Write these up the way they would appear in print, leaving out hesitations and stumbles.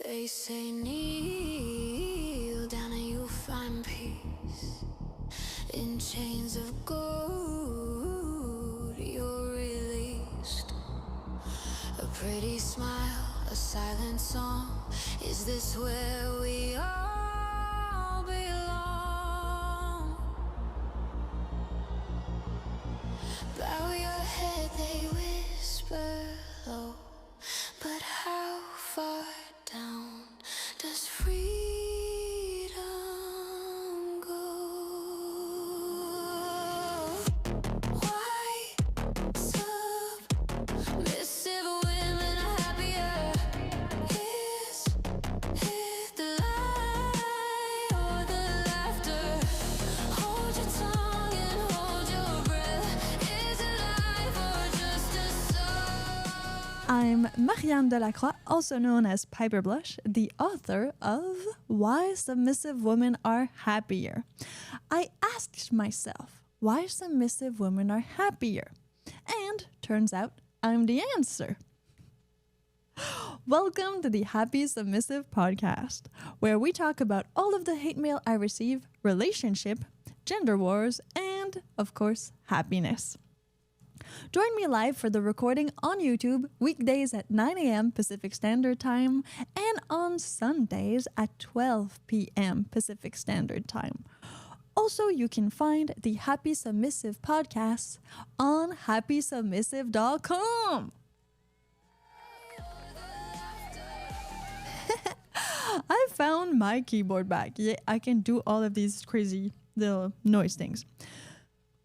They say kneel down and you'll find peace. In chains of gold you're released. A pretty smile, a silent song. Is this where we all belong? Bow your head, they whisper low. But how far down does freedom go? Why submissive women are happier? Is it the lie or the laughter? Hold your tongue and hold your breath. Is it life or just a song? I'm Marian de la Croix, also known as Piper Blush, the author of Why Submissive Women Are Happier. I asked myself, why submissive women are happier? And turns out I'm the answer. Welcome to the Happy Submissive podcast, where we talk about all of the hate mail I receive, relationship, gender wars, and, of course, happiness. Join me live for the recording on YouTube weekdays at 9 a.m. Pacific Standard Time and on Sundays at 12 p.m. Pacific Standard Time. Also, you can find the Happy Submissive podcasts on happysubmissive.com. I found my keyboard back. Yeah, I can do all of these crazy little noise things.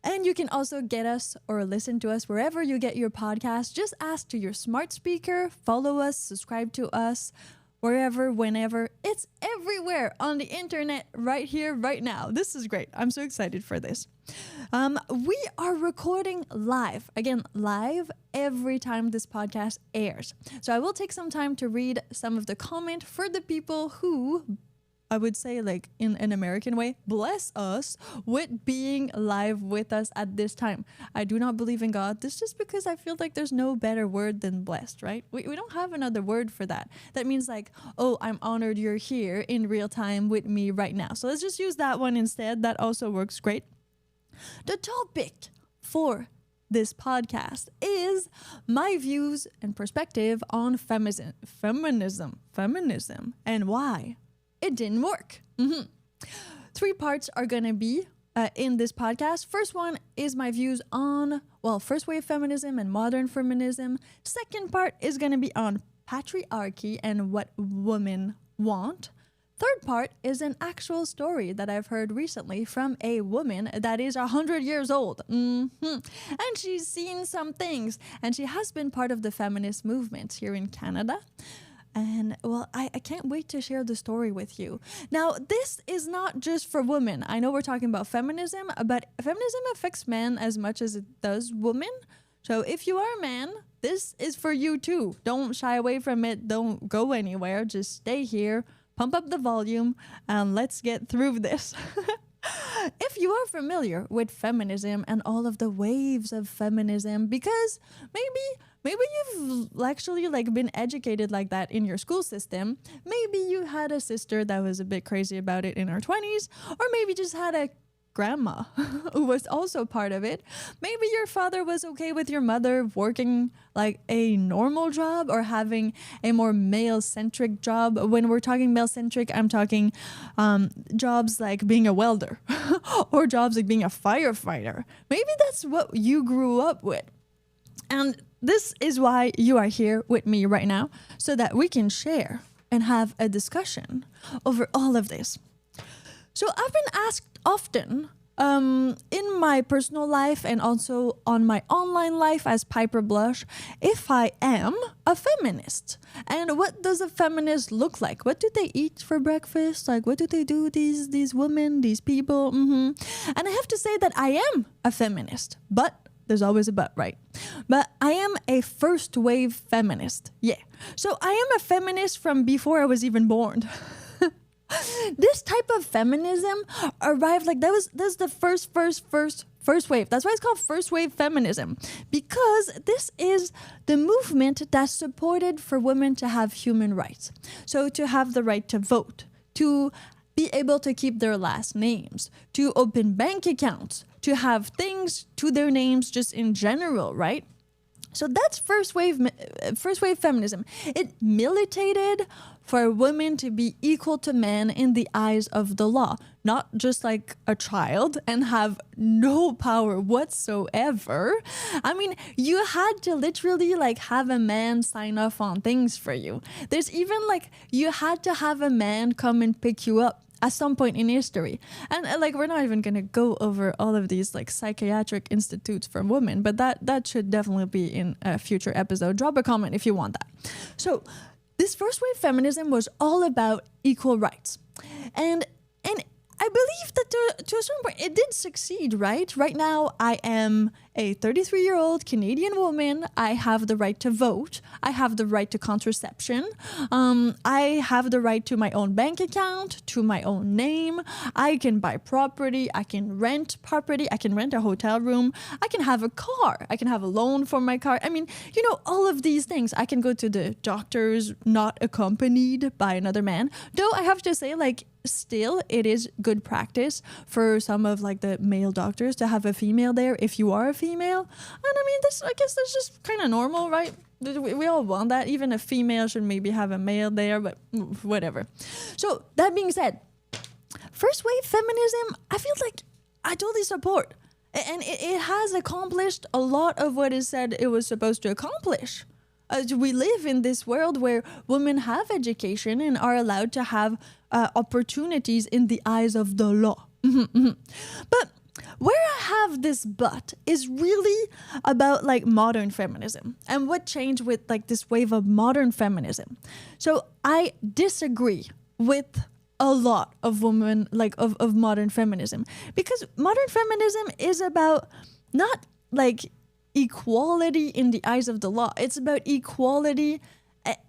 And you can also get us or listen to us wherever you get your podcast. Just ask to your smart speaker, follow us, subscribe to us, wherever, whenever. It's everywhere on the internet right here, right now. This is great. I'm so excited for this. We are recording live. Again, live every time this podcast airs. So I will take some time to read some of the comment for the people who, I would say, like in an American way, bless us with being live with us at this time. I do not believe in God. This is just because I feel like there's no better word than blessed, right? We don't have another word for that. That means like, oh, I'm honored you're here in real time with me right now. So let's just use that one instead. That also works great. The topic for this podcast is my views and perspective on feminism, and why it didn't work. 3 parts are going to be in this podcast. First one is my views on, first wave feminism and modern feminism. Second part is going to be on patriarchy and what women want. Third part is an actual story that I've heard recently from a woman that is 100 years old. And she's seen some things, and she has been part of the feminist movement here in Canada. And I can't wait to share the story with you. Now, this is not just for women. I know we're talking about feminism, but feminism affects men as much as it does women. So if you are a man, this is for you too. Don't shy away from it. Don't go anywhere. Just stay here, pump up the volume, and let's get through this. If you are familiar with feminism and all of the waves of feminism, because maybe you've actually been educated like that in your school system. Maybe you had a sister that was a bit crazy about it in her 20s, or maybe just had a grandma who was also part of it. Maybe your father was okay with your mother working like a normal job or having a more male-centric job. When we're talking male-centric, I'm talking jobs like being a welder or jobs like being a firefighter. Maybe that's what you grew up with. And this is why you are here with me right now, so that we can share and have a discussion over all of this. So I've been asked often in my personal life and also on my online life as Piper Blush if I am a feminist. And what does a feminist look like? What do they eat for breakfast? Like, what do they do, these women, these people? And I have to say that I am a feminist, but there's always a but, right? But I am a first wave feminist. Yeah. So I am a feminist from before I was even born. This type of feminism arrived that's the first first wave. That's why it's called first wave feminism, because this is the movement that supported for women to have human rights. So to have the right to vote, to be able to keep their last names, to open bank accounts, to have things to their names just in general, right? So that's first wave feminism. It militated for women to be equal to men in the eyes of the law, not just like a child and have no power whatsoever. I mean, you had to literally like have a man sign off on things for you. There's even like, you had to have a man come and pick you up at some point in history. And like, we're not even going to go over all of these like psychiatric institutes for women, but that should definitely be in a future episode. Drop a comment if you want that. So this first wave feminism was all about equal rights. And I believe that to a certain point, it did succeed, right? Right now, I am a 33-year-old Canadian woman. I have the right to vote. I have the right to contraception. I have the right to my own bank account, to my own name. I can buy property. I can rent property. I can rent a hotel room. I can have a car. I can have a loan for my car. I mean, you know, all of these things. I can go to the doctors not accompanied by another man. Though I have to say, like, still it is good practice for some of like the male doctors to have a female there if you are a female. And I mean, I guess that's just kind of normal, right? We all want that. Even a female should maybe have a male there, but whatever. So that being said, first wave feminism, I feel like I totally support. And it has accomplished a lot of what it said it was supposed to accomplish. We live in this world where women have education and are allowed to have opportunities in the eyes of the law. But where I have this but is really about like modern feminism and what changed with like this wave of modern feminism. So I disagree with a lot of women, like of modern feminism, because modern feminism is about not like equality in the eyes of the law. It's about equality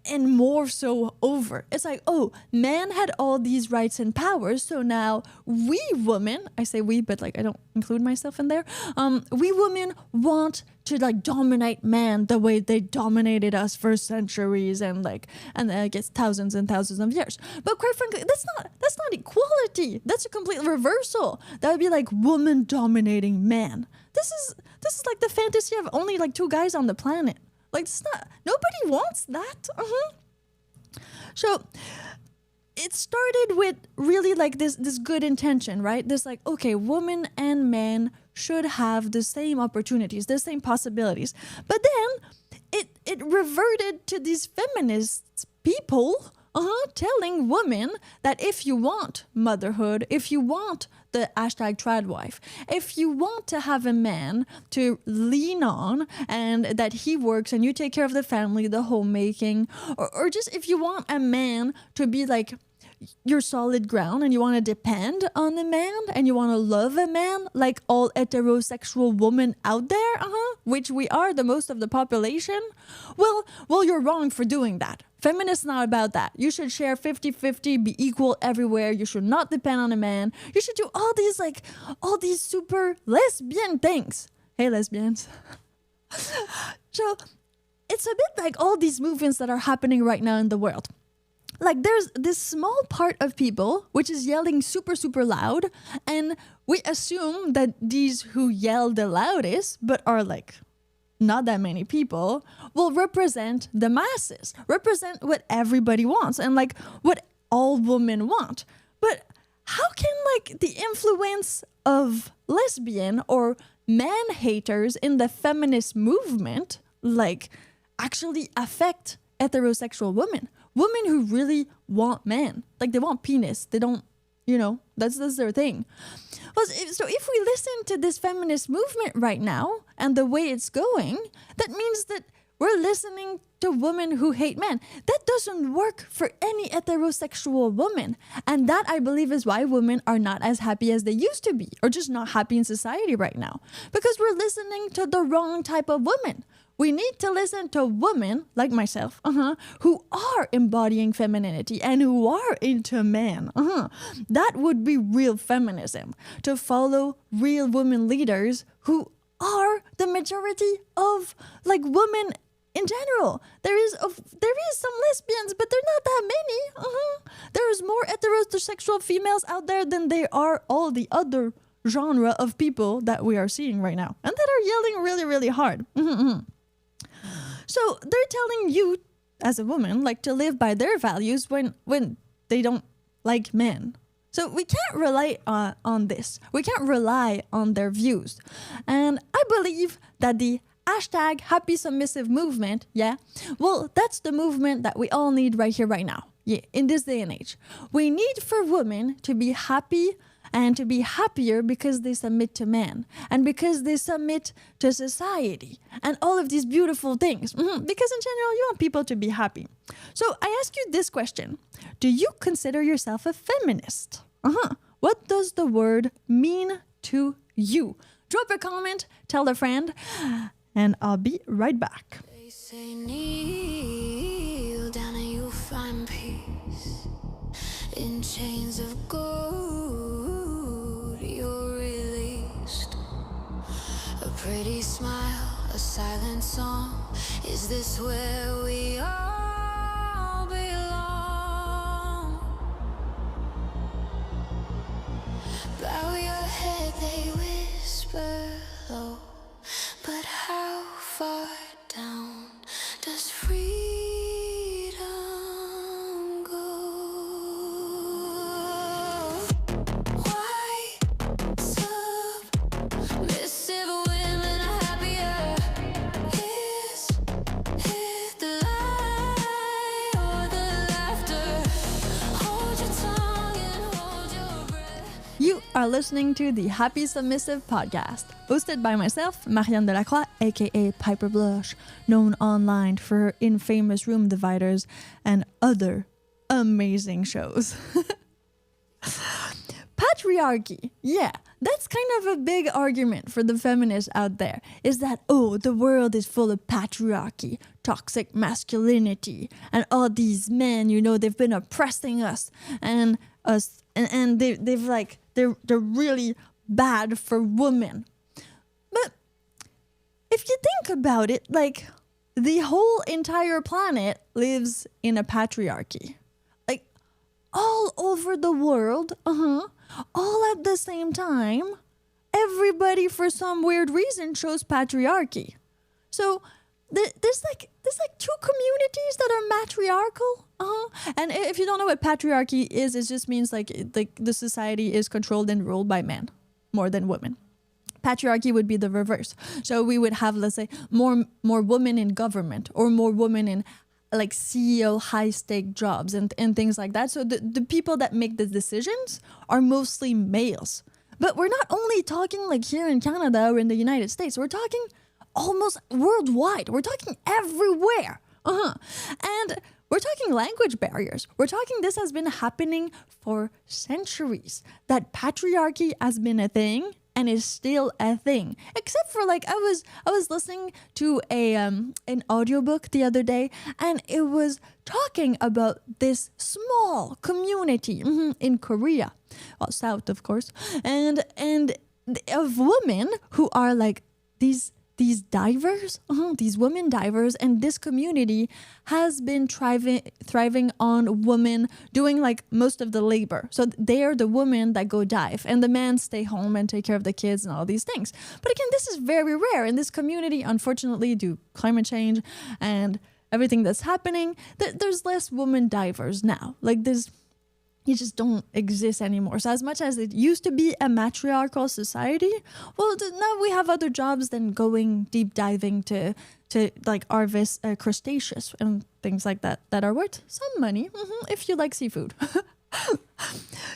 and more so over. It's like, oh, man had all these rights and powers, so now we women, I say we, but like I don't include myself in there, we women want to like dominate man the way they dominated us for centuries and I guess thousands and thousands of years. But quite frankly, that's not equality. That's a complete reversal. That would be like woman dominating man. This is like the fantasy of only like two guys on the planet. Like, it's not, nobody wants that. So it started with really like this good intention, right? This like, okay, women and men should have the same opportunities, the same possibilities. But then it reverted to these feminist people telling women that if you want motherhood, if you want the #tradwife, if you want to have a man to lean on and that he works and you take care of the family, the homemaking, or just if you want a man to be like your solid ground and you want to depend on a man and you want to love a man like all heterosexual women out there, which we are the most of the population, well, you're wrong for doing that. Feminists not about that. You should share 50-50, be equal everywhere. You should not depend on a man. You should do all these super lesbian things. Hey, lesbians. So it's a bit like all these movements that are happening right now in the world. Like there's this small part of people which is yelling super, super loud, and we assume that these who yell the loudest, but are like not that many people, will represent the masses, represent what everybody wants and like what all women want. But how can like the influence of lesbian or man haters in the feminist movement like actually affect heterosexual women? Women who really want men, like they want penis, they don't, that's their thing. Well, so if we listen to this feminist movement right now and the way it's going, that means that we're listening to women who hate men. That doesn't work for any heterosexual woman. And that, I believe, is why women are not as happy as they used to be, or just not happy in society right now. Because we're listening to the wrong type of woman. We need to listen to women like myself, who are embodying femininity and who are into men. That would be real feminism, to follow real women leaders who are the majority of like women in general. There is some lesbians, but they're not that many. There's more heterosexual females out there than there are all the other genre of people that we are seeing right now and that are yelling really, really hard. So they're telling you as a woman like to live by their values when they don't like men. So we can't rely on this. We can't rely on their views. And I believe that the hashtag happy submissive movement, well, that's the movement that we all need right here, right now. Yeah, in this day and age. We need for women to be happy and to be happier because they submit to men and because they submit to society and all of these beautiful things. Because in general, you want people to be happy. So I ask you this question. Do you consider yourself a feminist? What does the word mean to you? Drop a comment, tell a friend, and I'll be right back. They say kneel down and you'll find peace. In chains of gold you're released. A pretty smile, a silent song. Is this where we all belong? Bow your head, they whisper low. But how far down does freedom go? Why submissive women are happier? Is it the lie or the laughter? Hold your tongue and hold your breath. You are listening to the Happy Submissive podcast, hosted by myself, Marian de la Croix, aka Piper Blush, known online for her infamous Room Dividers and other amazing shows. Patriarchy, that's kind of a big argument for the feminists out there, is that, the world is full of patriarchy, toxic masculinity, and all these men, they've been oppressing us, and they're really bad for women. But if you think about it, like, the whole entire planet lives in a patriarchy. Like, all over the world, all at the same time, everybody for some weird reason chose patriarchy. So there's like two communities that are matriarchal. And if you don't know what patriarchy is, it just means like the society is controlled and ruled by men more than women. Patriarchy would be the reverse. So we would have, let's say, more women in government or more women in like CEO high stake jobs and things like that. So the people that make the decisions are mostly males. But we're not only talking like here in Canada or in the United States. We're talking almost worldwide. We're talking everywhere. And we're talking language barriers. We're talking this has been happening for centuries. That patriarchy has been a thing and is still a thing. Except for like I was listening to an audiobook the other day, and it was talking about this small community in Korea, south of course, and of women who are like these divers, these women divers, and this community has been thriving on women doing like most of the labor. So they are the women that go dive, and the men stay home and take care of the kids and all these things. But again, this is very rare in this community, unfortunately, due to climate change and everything that's happening. There's less women divers now. Like this. You just don't exist anymore. So as much as it used to be a matriarchal society, well, now we have other jobs than going deep diving to like harvest crustaceans and things like that are worth some money if you like seafood.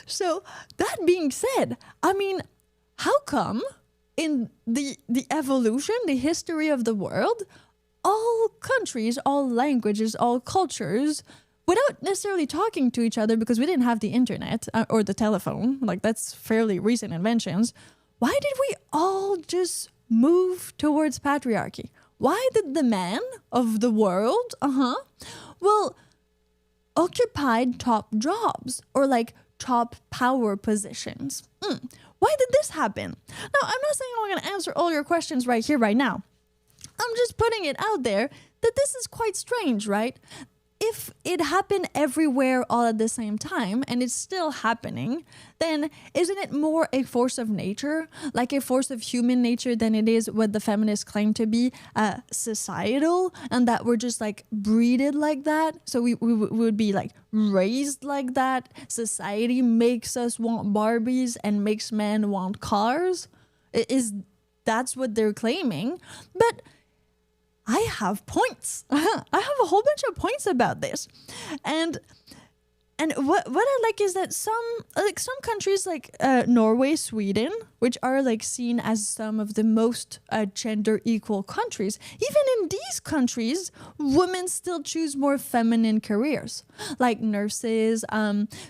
So that being said, I mean, how come in the evolution, the history of the world, all countries, all languages, all cultures, without necessarily talking to each other, because we didn't have the internet or the telephone, like that's fairly recent inventions, why did we all just move towards patriarchy? why did the men of the world, well, occupied top jobs or like top power positions? Why did this happen? Now, I'm not saying I'm going to answer all your questions right here, right now. I'm just putting it out there that this is quite strange, right? If it happened everywhere all at the same time and it's still happening, then isn't it more a force of nature, like a force of human nature, than it is what the feminists claim to be societal, and that we're just like breeded like that? So we would be like raised like that. Society makes us want Barbies and makes men want cars. That's what they're claiming. But I have points. I have a whole bunch of points about this. And what I like is that some countries like Norway, Sweden, which are like seen as some of the most gender equal countries, even in these countries, women still choose more feminine careers, like nurses,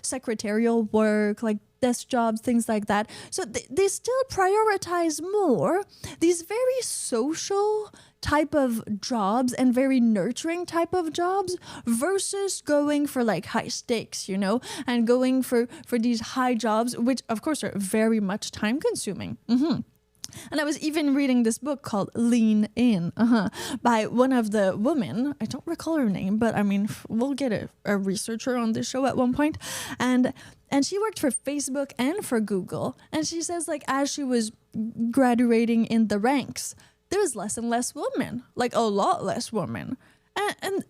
secretarial work, like desk jobs, things like that. So they still prioritize more these very social type of jobs and very nurturing type of jobs versus going for like high stakes, and going for these high jobs, which of course are very much time consuming. And I was even reading this book called Lean In by one of the women. I don't recall her name, but I mean, we'll get a researcher on this show at one point. And she worked for Facebook and for Google. And she says, like, as she was graduating in the ranks, there was less and less women, like a lot less women. And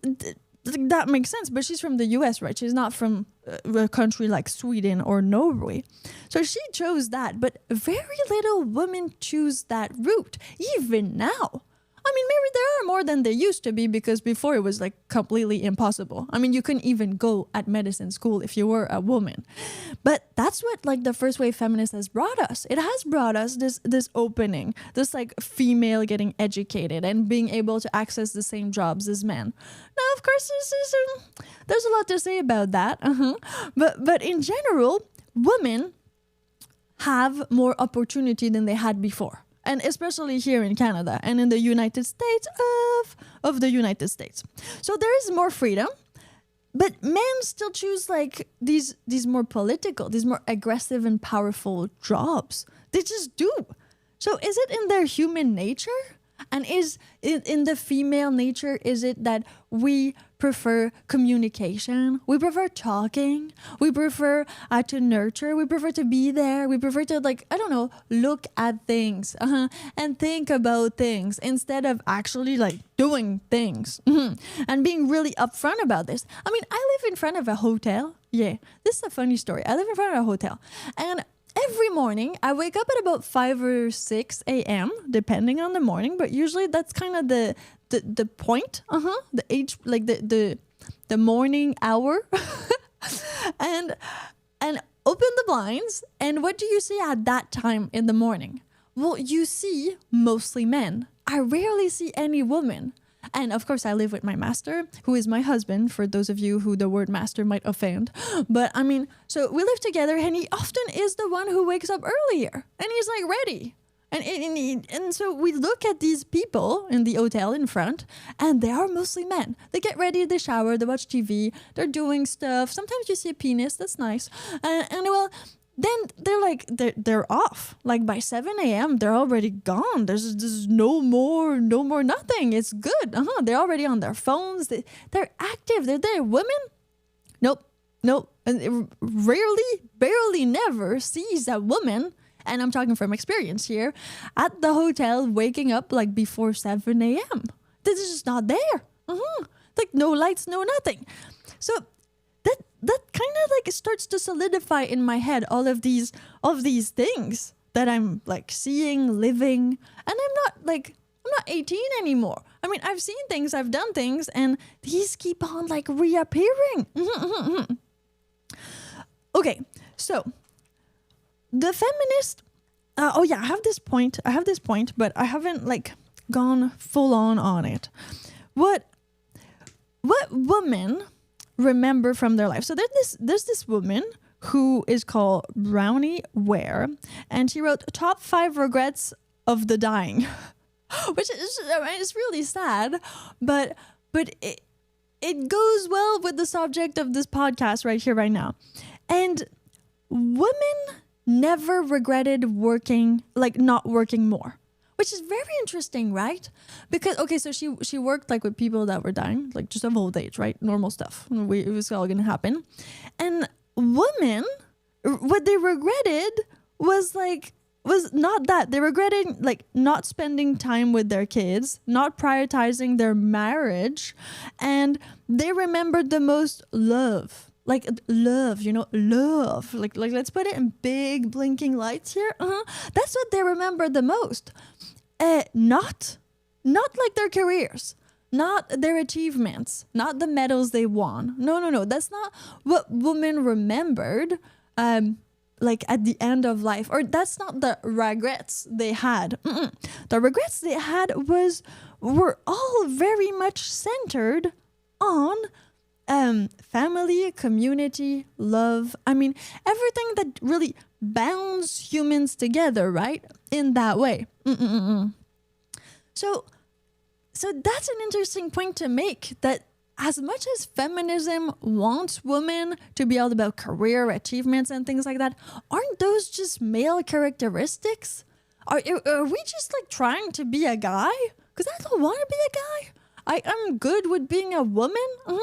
that makes sense, but she's from the US, right? She's not from a country like Sweden or Norway. So she chose that, but very little women choose that route, even now. I mean, maybe there are more than there used to be, because before it was like completely impossible. I mean, you couldn't even go at medicine school if you were a woman. But that's what like the first wave feminist has brought us. It has brought us this opening, this like female getting educated and being able to access the same jobs as men. Now, of course, there's a lot to say about that. But in general, women have more opportunity than they had before. And especially here in Canada and in the United States of the United States. So there is more freedom, but men still choose like these more political, these more aggressive and powerful jobs. They just do. So is it in their human nature? And is it in the female nature, is it that we prefer communication? We prefer talking. We prefer to nurture. We prefer to be there. We prefer to, like, I don't know, look at things and think about things instead of actually like doing things and being really upfront about this. I mean, I live in front of a hotel. Yeah, this is a funny story. I live in front of a hotel, and every morning, I wake up at about 5 or 6 a.m., depending on the morning, but usually that's kind of the point, the age, like the morning hour, and open the blinds. And what do you see at that time in the morning? Well, you see mostly men. I rarely see any women. And of course, I live with my master, who is my husband, for those of you who the word master might offend. But I mean, so we live together, and he often is the one who wakes up earlier, and he's like ready. And so we look at these people in the hotel in front, and they are mostly men. They get ready, they shower, they watch TV, they're doing stuff. Sometimes you see a penis, that's nice. And well, then they're off. Like by 7 a.m., they're already gone. There's no more nothing. It's good. They're already on their phones. They're active. They're there. Women? Nope. And it barely never sees a woman, and I'm talking from experience here, at the hotel waking up like before 7 a.m. This is just not there. Like no lights, no nothing. So that kind of like starts to solidify in my head all of these things that I'm like seeing, living, and I'm not 18 anymore. I mean, I've seen things, I've done things, and these keep on like reappearing. Okay, so the feminist. I have this point, but I haven't like gone full on it. What woman remember from their life? So there's this woman who is called Brownie Ware, and she wrote Top 5 Regrets of the Dying. which is, I mean, it's really sad, but it goes well with the subject of this podcast right here, right now. And women never regretted working, like not working more, which is very interesting, right? Because, okay, so she worked like with people that were dying, like just of old age, right? Normal stuff. It was all gonna happen. And women, what they regretted was not that. They regretted like not spending time with their kids, not prioritizing their marriage, and they remembered the most love. Like love, love. Like let's put it in big blinking lights here. That's what they remember the most. Not like their careers, not their achievements, not the medals they won. No. That's not what women remembered. Like at the end of life, or that's not the regrets they had. The regrets they had were all very much centered on family, community, love. I mean, everything that really bounds humans together, right? In that way. So that's an interesting point to make, that as much as feminism wants women to be all about career achievements and things like that, aren't those just male characteristics? Are we just like trying to be a guy? Because I don't want to be a guy. I'm good with being a woman. And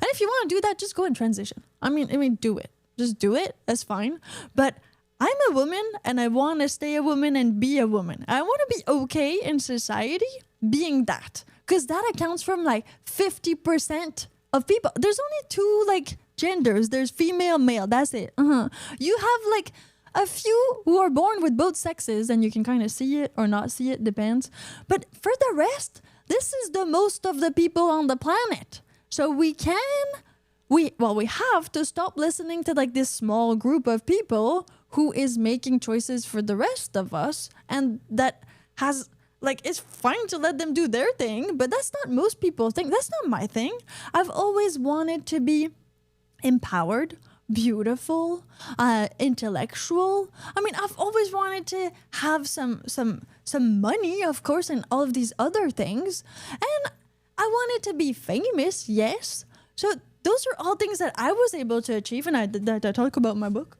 if you want to do that, just go and transition. I mean, do it. Just do it. That's fine. But I'm a woman and I want to stay a woman and be a woman. I want to be okay in society being that. Because that accounts from like 50% of people. There's only two like genders. There's female, male. That's it. You have like a few who are born with both sexes, and you can kind of see it or not see it, depends. But for the rest, this is the most of the people on the planet. So we have to stop listening to like this small group of people who is making choices for the rest of us, and that has like, it's fine to let them do their thing, but that's not most people's thing. That's not my thing. I've always wanted to be empowered, beautiful, intellectual. I mean, I've always wanted to have some money, of course, and all of these other things. And I wanted to be famous, yes. So those are all things that I was able to achieve, and I talk about in my book.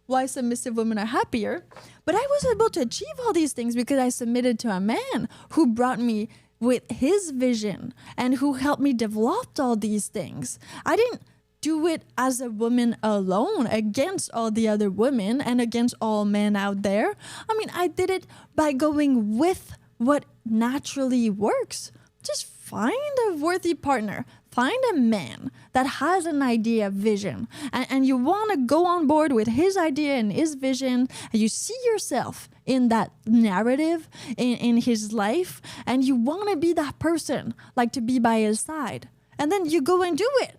Why Submissive Women Are Happier. But I was able to achieve all these things because I submitted to a man who brought me with his vision and who helped me develop all these things. I didn't do it as a woman alone against all the other women and against all men out there. I mean, I did it by going with what naturally works. Just find a worthy partner. Find a man that has an idea, vision, and you want to go on board with his idea and his vision, and you see yourself in that narrative, in his life, and you want to be that person, like to be by his side. And then you go and do it.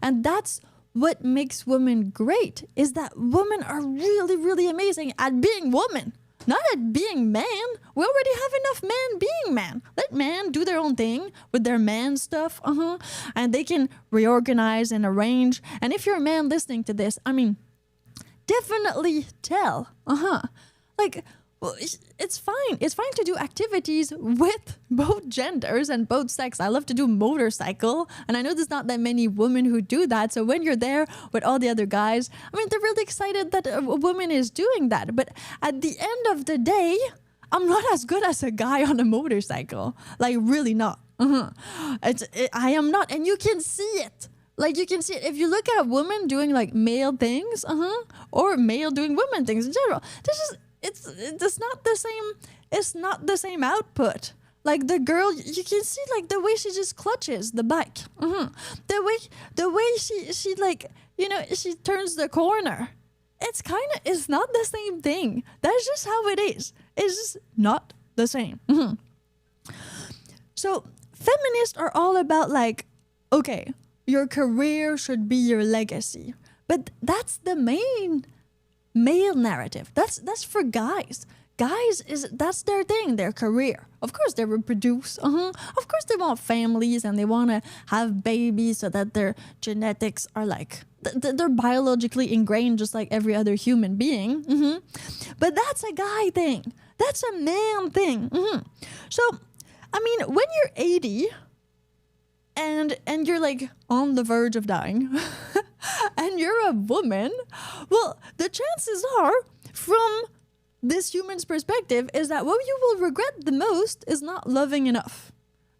And that's what makes women great, is that women are really, really amazing at being women. Not at being man. We already have enough men being man. Let men do their own thing with their man stuff. And they can reorganize and arrange. And if you're a man listening to this, I mean, definitely tell. Like, well, it's fine. It's fine to do activities with both genders and both sex. I love to do motorcycle, and I know there's not that many women who do that. So when you're there with all the other guys, I mean, they're really excited that a woman is doing that. But at the end of the day, I'm not as good as a guy on a motorcycle. Like, really not. I am not, and you can see it. Like, you can see it if you look at women doing like male things, or male doing women things in general. It's not the same. It's not the same output. Like, the girl, you can see like the way she just clutches the bike. The way she like, she turns the corner. It's not the same thing. That's just how it is. It's just not the same. So feminists are all about like, okay, your career should be your legacy. But that's the main male narrative. That's for guys. Guys, that's their thing, their career. Of course they reproduce. Of course they want families and they want to have babies so that their genetics are like, they're biologically ingrained just like every other human being. But that's a guy thing. That's a man thing. So, I mean, when you're 80 and you're like on the verge of dying and you're a woman, well, the chances are, from this human's perspective, is that what you will regret the most is not loving enough.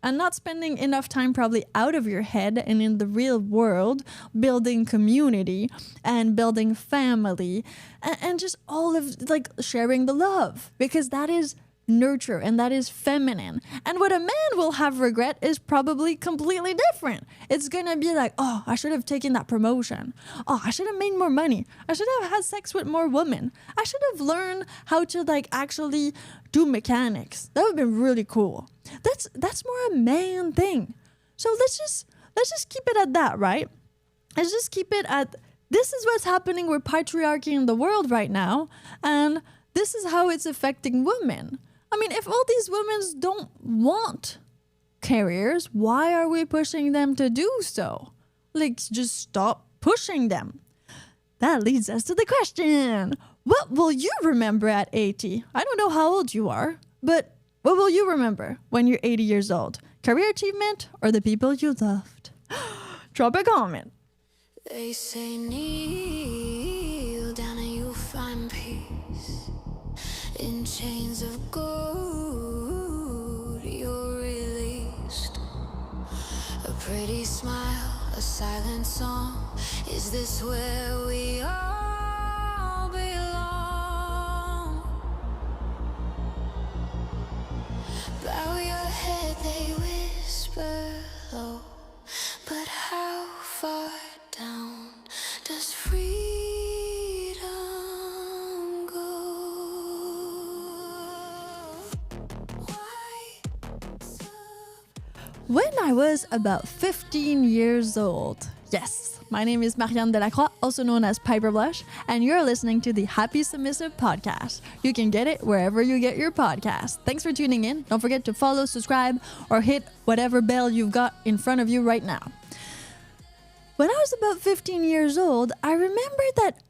And not spending enough time probably out of your head and in the real world, building community and building family and just all of like sharing the love, because that is nurture and that is feminine. And what a man will have regret is probably completely different. It's gonna be like, oh, I should have taken that promotion. Oh, I should have made more money. I should have had sex with more women. I should have learned how to like actually do mechanics. That would have been really cool. That's more a man thing. So let's just keep it at that, right? Let's just keep it at, this is what's happening with patriarchy in the world right now, and this is how it's affecting women. I mean, if all these women don't want careers, why are we pushing them to do so? Like, just stop pushing them. That leads us to the question. What will you remember at 80? I don't know how old you are, but what will you remember when you're 80 years old? Career achievement or the people you loved? Drop a comment. They say kneel down and you'll find peace. In chains of gold, you're released. A pretty smile, a silent song. Is this where we all belong? Bow your head, they whisper low. But how far down does freedom go? When I was about 15 years old, yes, my name is Marian de la Croix, also known as Piper Blush, and you're listening to the Happy Submissive podcast. You can get it wherever you get your podcast. Thanks for tuning in. Don't forget to follow, subscribe, or hit whatever bell you've got in front of you right now. When I was about 15 years old, I remember that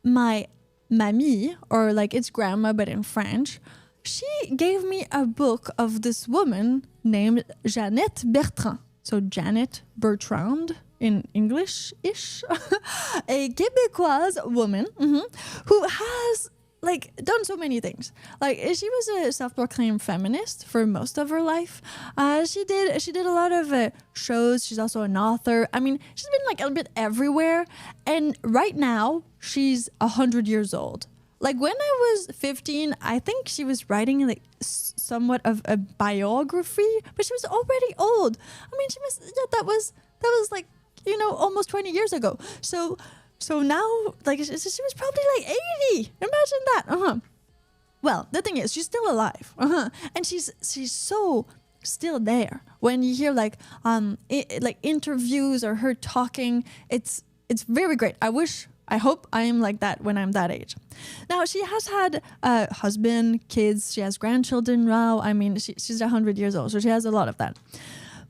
my mamie, or like it's grandma but in French, she gave me a book of this woman named Jeannette Bertrand. So Jeannette Bertrand in English-ish. A Quebecoise woman who has like done so many things. Like, she was a self-proclaimed feminist for most of her life. She did a lot of shows. She's also an author. I mean, she's been like a bit everywhere. And right now, she's 100 years old. Like, when I was 15, I think she was writing like somewhat of a biography, but she was already old. I mean, that was like, you know, almost 20 years ago. So now, like, she was probably like 80. Imagine that. Well, the thing is, she's still alive. And she's so still there. When you hear like interviews or her talking, it's very great. I hope I am like that when I'm that age. Now, she has had a husband, kids. She has grandchildren now. I mean, she's 100 years old, so she has a lot of that.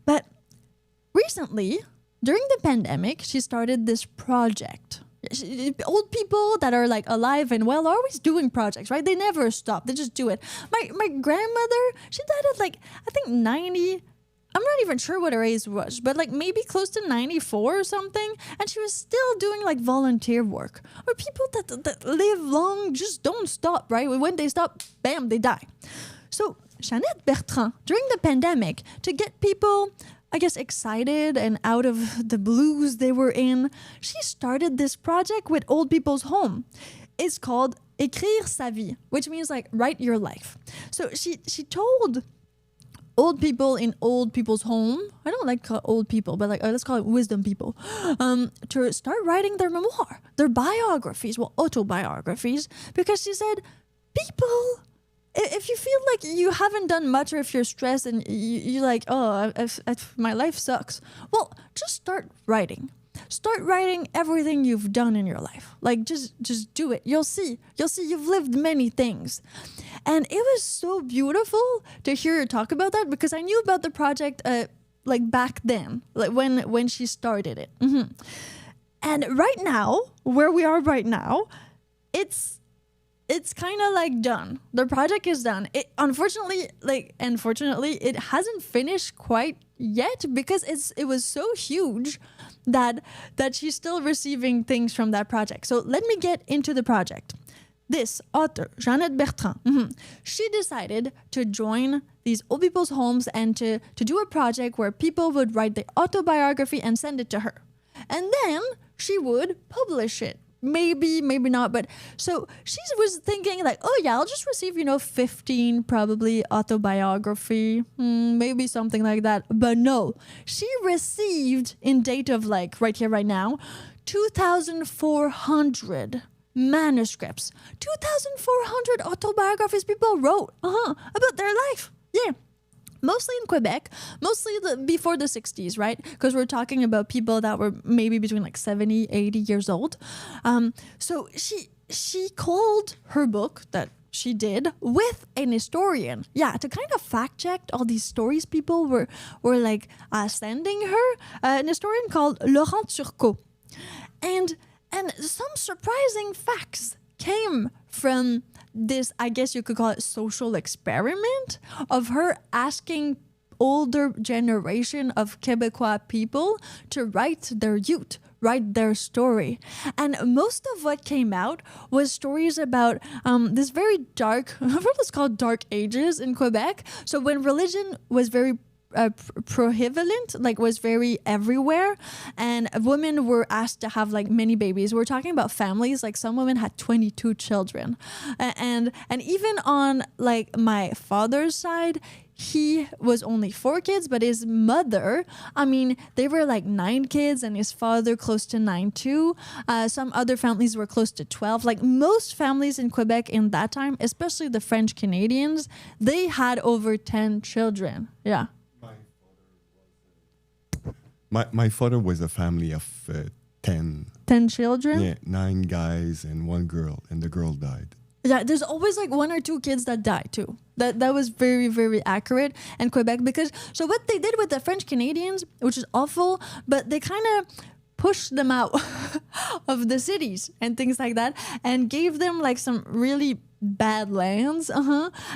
But recently, during the pandemic, she started this project. Old people that are like alive and well are always doing projects, right? They never stop. They just do it. My grandmother, she died at like, I think 90. I'm not even sure what her age was, but like maybe close to 94 or something. And she was still doing like volunteer work. Or people that live long just don't stop, right? When they stop, bam, they die. So Jeannette Bertrand, during the pandemic, to get people, I guess, excited and out of the blues they were in, she started this project with old people's home. It's called Écrire sa vie, which means like write your life. So she told old people in old people's home, I don't like old people, but like let's call it wisdom people, to start writing their memoir, their biographies, well, autobiographies, because she said, people, if you feel like you haven't done much, or if you're stressed and you're like, oh, my life sucks, well, just start writing. Start writing everything you've done in your life. Like, just do it. You'll see you've lived many things. And it was so beautiful to hear her talk about that, because I knew about the project like back then, like when she started it. And right now, where we are right now, it's it's kind of like done. The project is done. Unfortunately, it hasn't finished quite yet because it was so huge that she's still receiving things from that project. So let me get into the project. This author, Jeannette Bertrand, she decided to join these old people's homes and to do a project where people would write their autobiography and send it to her. And then she would publish it. Maybe not. But so she was thinking like, oh yeah, I'll just receive, 15 probably autobiography, maybe something like that. But no, she received in date of like right here, right now, 2,400 manuscripts, 2,400 autobiographies people wrote about their life. Yeah. Mostly in Quebec, mostly before the 60s, right? Because we're talking about people that were maybe between like 70, 80 years old. So she called her book that she did with an historian. Yeah, to kind of fact check all these stories people were like sending her. An historian called Laurent Turcot. And some surprising facts came from this, I guess you could call it social experiment of her asking older generation of Quebecois people to write their youth, write their story. And most of what came out was stories about this very dark, what's called dark ages in Quebec. So when religion was very prohibitive, like was very everywhere, and women were asked to have like many babies. We're talking about families, like some women had 22 children, and even on like my father's side, he was only 4 kids, but his mother, I mean, they were like 9 kids, and his father close to 9 too. Some other families were close to 12. Like most families in Quebec in that time, especially the French Canadians, they had over 10 children. Yeah. My father was a family of 10. 10 children? Yeah, 9 guys and 1 girl, and the girl died. Yeah, there's always like 1 or 2 kids that die too. That was very, very accurate in Quebec because so what they did with the French Canadians, which is awful, but they kind of pushed them out of the cities and things like that and gave them like some really bad lands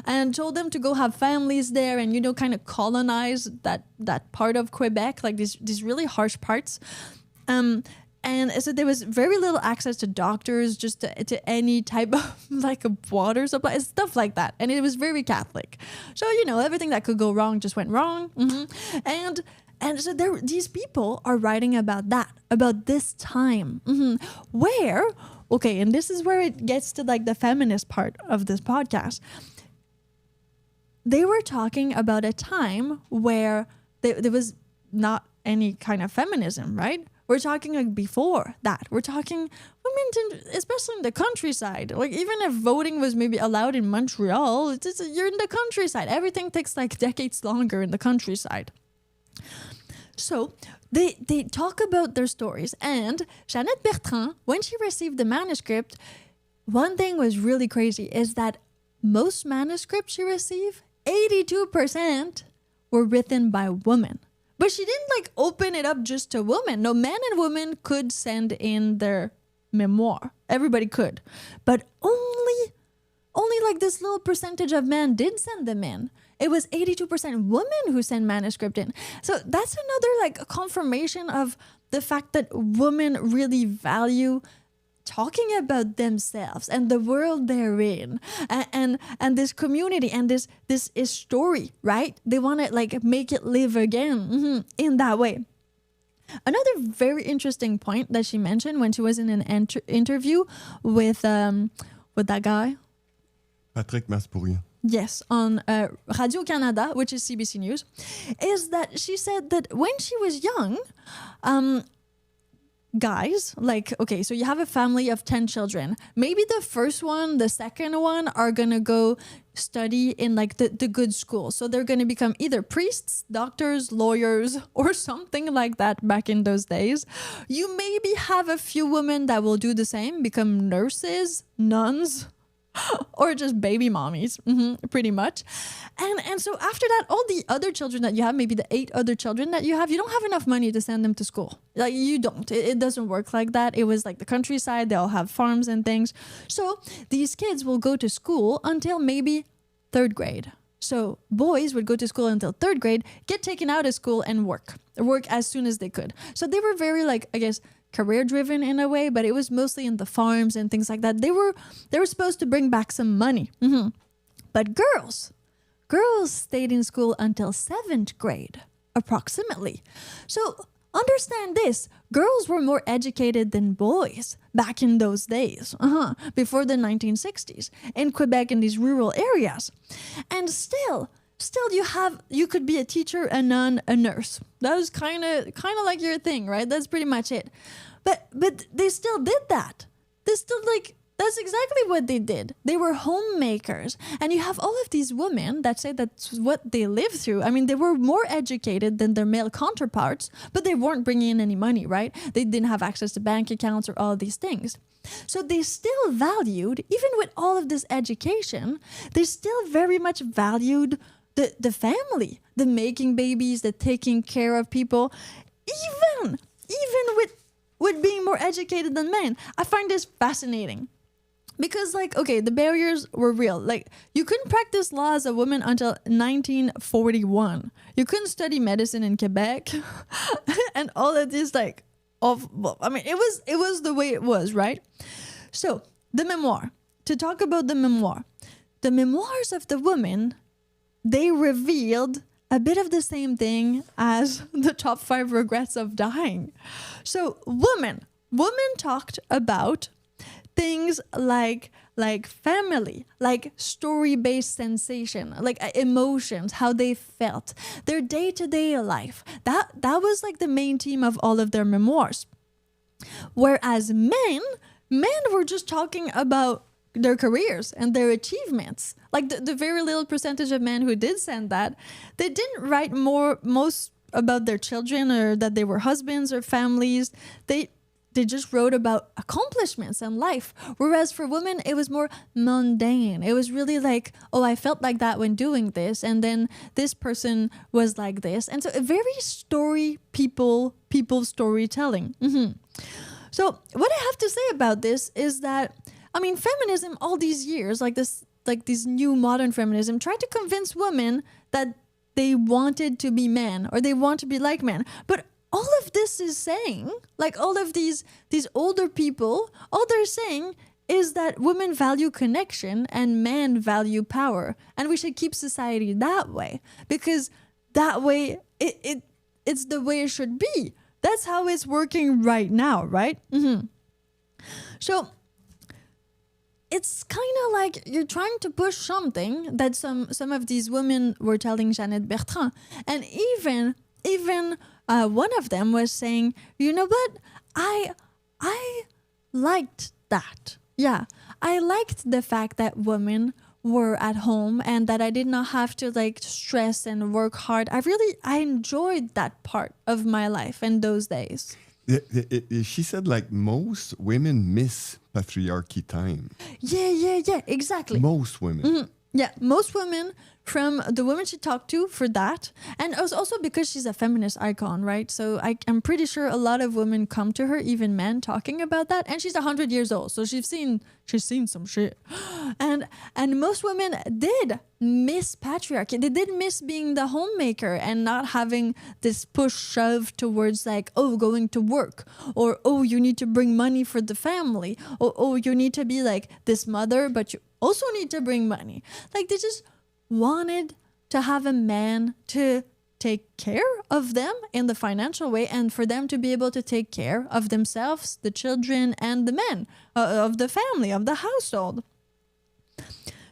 and told them to go have families there and kind of colonize that part of Quebec, like these really harsh parts, and so there was very little access to doctors, just to any type of like a water supply, stuff like that, and it was very Catholic, so everything that could go wrong just went wrong. And so these people are writing about this time, where okay, and this is where it gets to like the feminist part of this podcast. They were talking about a time where there was not any kind of feminism, right? We're talking like before that. We're talking women, especially in the countryside. Like even if voting was maybe allowed in Montreal, you're in the countryside. Everything takes like decades longer in the countryside. So they talk about their stories, and Jeannette Bertrand, when she received the manuscript, one thing was really crazy is that most manuscripts she received, 82% were written by women. But she didn't like open it up just to women. No, men and women could send in their memoir. Everybody could. But only like this little percentage of men did send them in. It was 82% women who sent manuscript in. So that's another like confirmation of the fact that women really value talking about themselves and the world they're in, and this community and this is story, right? They want to like make it live again in that way. Another very interesting point that she mentioned when she was in an interview with that guy, Patrick Maspourien. Yes, on Radio-Canada, which is CBC News, is that she said that when she was young, guys, like, okay, so you have a family of 10 children. Maybe the first one, the second one are going to go study in like the good school. So they're going to become either priests, doctors, lawyers, or something like that back in those days. You maybe have a few women that will do the same, become nurses, nuns, or just baby mommies, pretty much. And so after that, all the other children that you have, maybe the 8 other children that you don't have enough money to send them to school. Like you don't. It doesn't work like that. It was like the countryside. They all have farms and things. So these kids will go to school until maybe 3rd grade. So boys would go to school until 3rd grade, get taken out of school and work as soon as they could. So they were very like, I guess, career driven in a way, but it was mostly in the farms and things like that. They were supposed to bring back some money. But girls stayed in school until 7th grade, approximately. So understand this, girls were more educated than boys back in those days, before the 1960s in Quebec, in these rural areas. And still you could be a teacher, a nun, a nurse. That was kind of like your thing, right? That's pretty much it. But they still did that. That's exactly what they did. They were homemakers. And you have all of these women that say that's what they lived through. I mean, they were more educated than their male counterparts, but they weren't bringing in any money, right? They didn't have access to bank accounts or all of these things. So they still valued, even with all of this education, they still very much valued the family, the making babies, the taking care of people, even with being more educated than men. I find this fascinating. Because, like, okay, the barriers were real. Like, you couldn't practice law as a woman until 1941. You couldn't study medicine in Quebec. And all of this, like, it was the way it was, right? So, the memoir. To talk about the memoir. The memoirs of the woman, they revealed a bit of the same thing as the top 5 regrets of dying. So, women talked about things like family, like story-based sensation, like emotions, how they felt, their day-to-day life. That was like the main theme of all of their memoirs. Whereas men were just talking about their careers and their achievements. Like the very little percentage of men who did send that, they didn't write most about their children or that they were husbands or families. They just wrote about accomplishments and life. Whereas for women, it was more mundane. It was really like, oh, I felt like that when doing this. And then this person was like this. And so a very people storytelling. So what I have to say about this is that, I mean, feminism all these years, like this new modern feminism, tried to convince women that they wanted to be men or they want to be like men. But all of this is saying, like all of these older people, all they're saying is that women value connection and men value power. And we should keep society that way, because that way it's the way it should be. That's how it's working right now, right? So it's kind of like you're trying to push something that some of these women were telling Jeannette Bertrand. And even one of them was saying, you know what? I liked that. Yeah, I liked the fact that women were at home and that I did not have to like stress and work hard. I enjoyed that part of my life in those days. She said like most women miss patriarchy time. Yeah, exactly. Most women. Yeah, most women, from the women she talked to for that. And it was also because she's a feminist icon, right? So I'm pretty sure a lot of women come to her, even men, talking about that. And she's 100 years old, so she's seen some shit. And most women did miss patriarchy. They did miss being the homemaker and not having this push shove towards like, oh, going to work, or oh, you need to bring money for the family, or oh, you need to be like this mother, but you also need to bring money. Like they just wanted to have a man to take care of them in the financial way, and for them to be able to take care of themselves, the children, and the men of the family, of the household.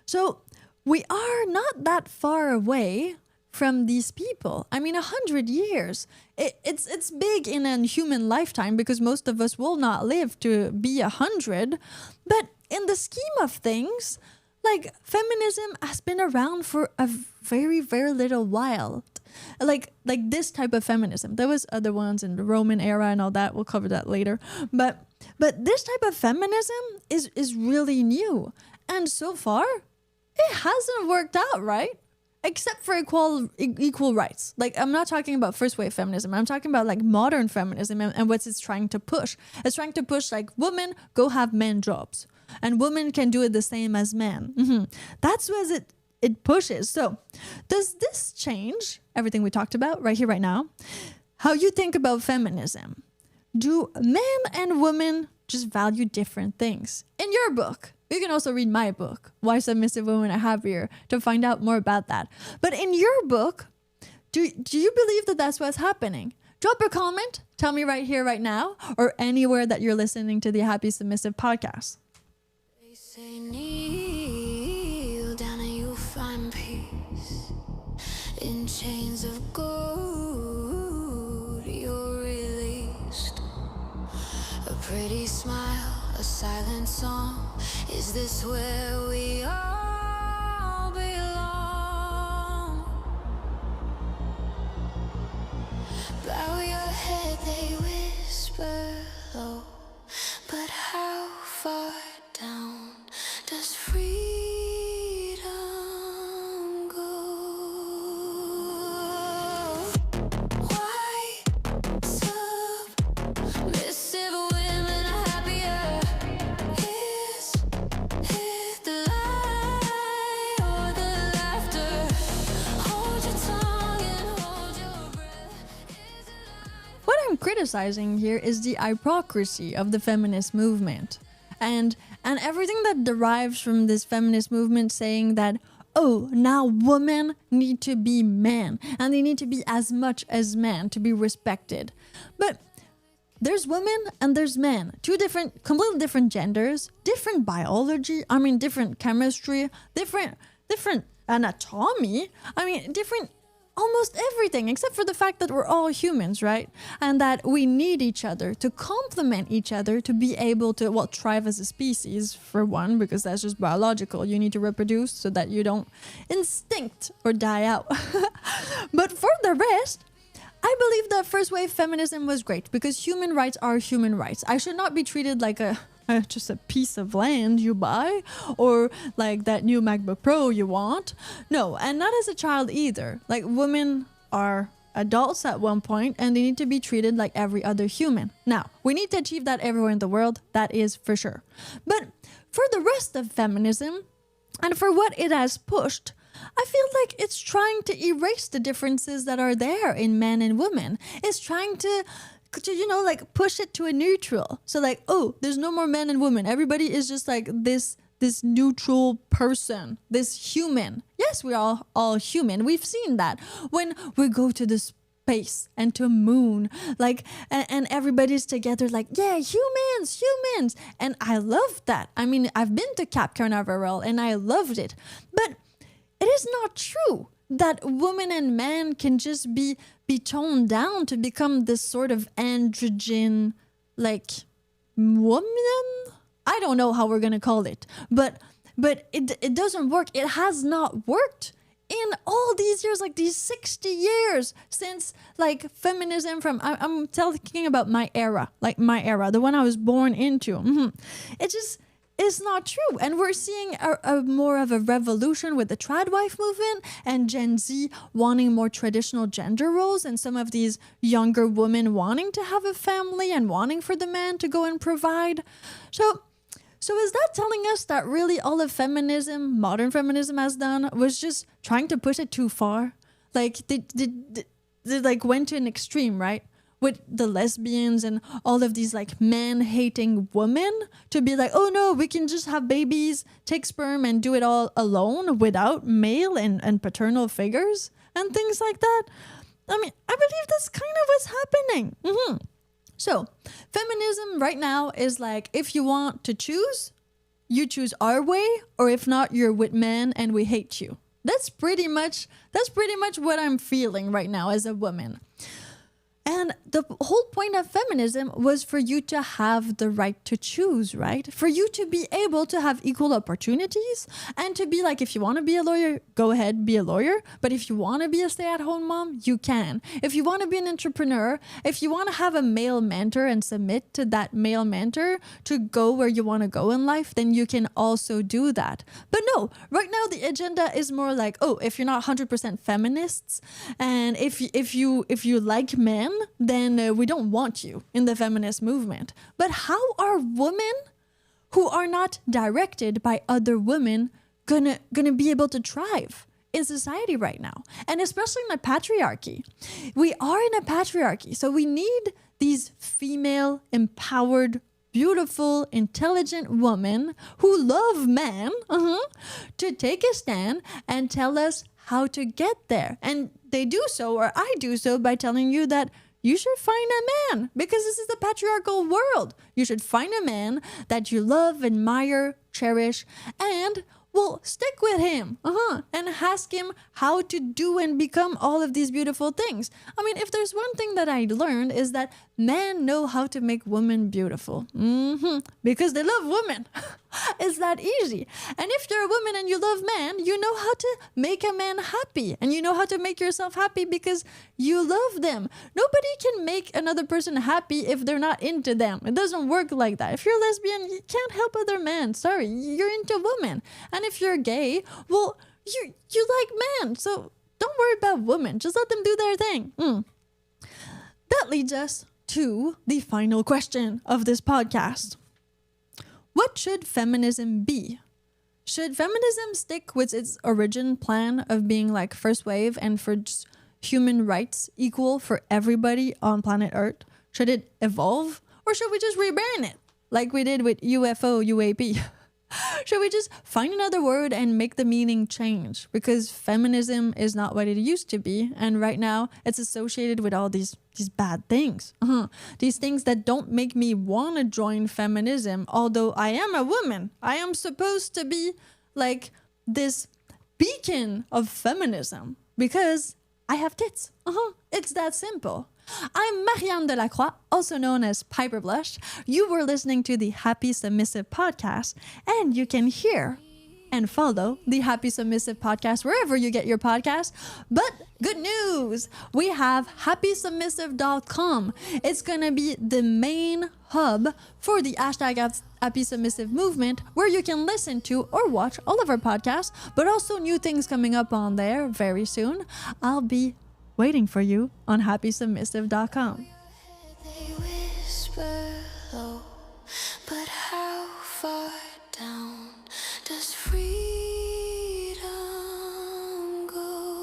So we are not that far away from these people. I mean, 100 years. It's big in a human lifetime because most of us will not live to be 100. But in the scheme of things, like feminism has been around for a very, very little while. Like this type of feminism. There was other ones in the Roman era and all that. We'll cover that later. But this type of feminism is really new. And so far, it hasn't worked out, right? Except for equal rights. Like, I'm not talking about first wave feminism. I'm talking about like modern feminism and what it's trying to push. It's trying to push like women go have men jobs and women can do it the same as men. That's what it pushes. So does this change everything we talked about right here, right now? How you think about feminism? Do men and women just value different things? In your book, you can also read my book, Why Submissive Women Are Happier, to find out more about that. But in your book, do you believe that that's what's happening? Drop a comment. Tell me right here, right now, or anywhere that you're listening to the Happy Submissive podcast. They say kneel down and you'll find peace. In chains of gold, you're released. A pretty smile, a silent song. Is this where we all belong? Bow your head, they whisper low. But how far down does freedom go? Why submissive women are happier? Is it the lie or the laughter? Hold your tongue and hold your breath. Is it What I'm criticizing here is the hypocrisy of the feminist movement and everything that derives from this feminist movement saying that, oh, now women need to be men and they need to be as much as men to be respected. But there's women and there's men, two completely different genders, different biology, different chemistry, different anatomy, different almost everything except for the fact that we're all humans, right? And that we need each other to complement each other to be able to, thrive as a species, for one, because that's just biological. You need to reproduce so that you don't instinct or die out. But for the rest, I believe that first wave feminism was great because human rights are human rights. I should not be treated like just a piece of land you buy or like that new MacBook Pro you want. No, and not as a child either. Like, women are adults at one point and they need to be treated like every other human. Now, we need to achieve that everywhere in the world. That is for sure. But for the rest of feminism and for what it has pushed, I feel like it's trying to erase the differences that are there in men and women. It's trying to push it to a neutral. So like, oh, there's no more men and women. Everybody is just like this neutral person, this human. Yes, we are all human. We've seen that when we go to the space and to moon, like, and everybody's together like, yeah, humans. And I love that. I've been to Cap Canaveral and I loved it. But it is not true that women and men can just be toned down to become this sort of androgen, like, woman. I don't know how we're gonna call it, but it doesn't work. It has not worked in all these years, like these 60 years since like feminism from, I'm talking about my era, the one I was born into. It just is not true. And we're seeing a more of a revolution with the tradwife movement and Gen Z wanting more traditional gender roles and some of these younger women wanting to have a family and wanting for the man to go and provide. So is that telling us that really all of feminism, modern feminism has done was just trying to push it too far? Like they like went to an extreme, right? With the lesbians and all of these like man-hating women to be like, oh no, we can just have babies, take sperm and do it all alone without male and paternal figures and things like that. I believe that's kind of what's happening. So feminism right now is like, if you want to choose, you choose our way, or if not, you're with men and we hate you. That's pretty much what I'm feeling right now as a woman. And the whole point of feminism was for you to have the right to choose, right? For you to be able to have equal opportunities and to be like, if you want to be a lawyer, go ahead, be a lawyer. But if you want to be a stay-at-home mom, you can. If you want to be an entrepreneur, if you want to have a male mentor and submit to that male mentor to go where you want to go in life, then you can also do that. But no, right now the agenda is more like, oh, if you're not 100% feminists and if you like men, then we don't want you in the feminist movement. But how are women who are not directed by other women gonna be able to thrive in society right now? And especially in a patriarchy. We are in a patriarchy, so we need these female empowered, beautiful, intelligent women who love men to take a stand and tell us how to get there. And they do so, or I do so, by telling you that you should find a man, because this is the patriarchal world. You should find a man that you love, admire, cherish, and well, stick with him and ask him how to do and become all of these beautiful things. I mean, if there's one thing that I learned is that men know how to make women beautiful because they love women. It's that easy. And if you're a woman and you love men, you know how to make a man happy, and you know how to make yourself happy because you love them. Nobody can make another person happy if they're not into them. It doesn't work like that. If you're lesbian, you can't help other men. Sorry, you're into women. And if you're gay, well, you like men. So don't worry about women. Just let them do their thing. That leads us to the final question of this podcast. What should feminism be? Should feminism stick with its origin plan of being like first wave and for just human rights equal for everybody on planet Earth? Should it evolve? Or should we just rebrand it like we did with UFO, UAP? Should we just find another word and make the meaning change? Because feminism is not what it used to be. And right now it's associated with all these bad things. These things that don't make me want to join feminism. Although I am a woman, I am supposed to be like this beacon of feminism because I have tits. It's that simple. I'm Marian de la Croix, also known as Piper Blush. You were listening to the Happy Submissive podcast, and you can hear and follow the Happy Submissive podcast wherever you get your podcasts. But good news, we have happysubmissive.com. It's going to be the main hub for the Happy Submissive movement, where you can listen to or watch all of our podcasts, but also new things coming up on there very soon. I'll be waiting for you on happysubmissive.com. They whisper low, but how far down does freedom go?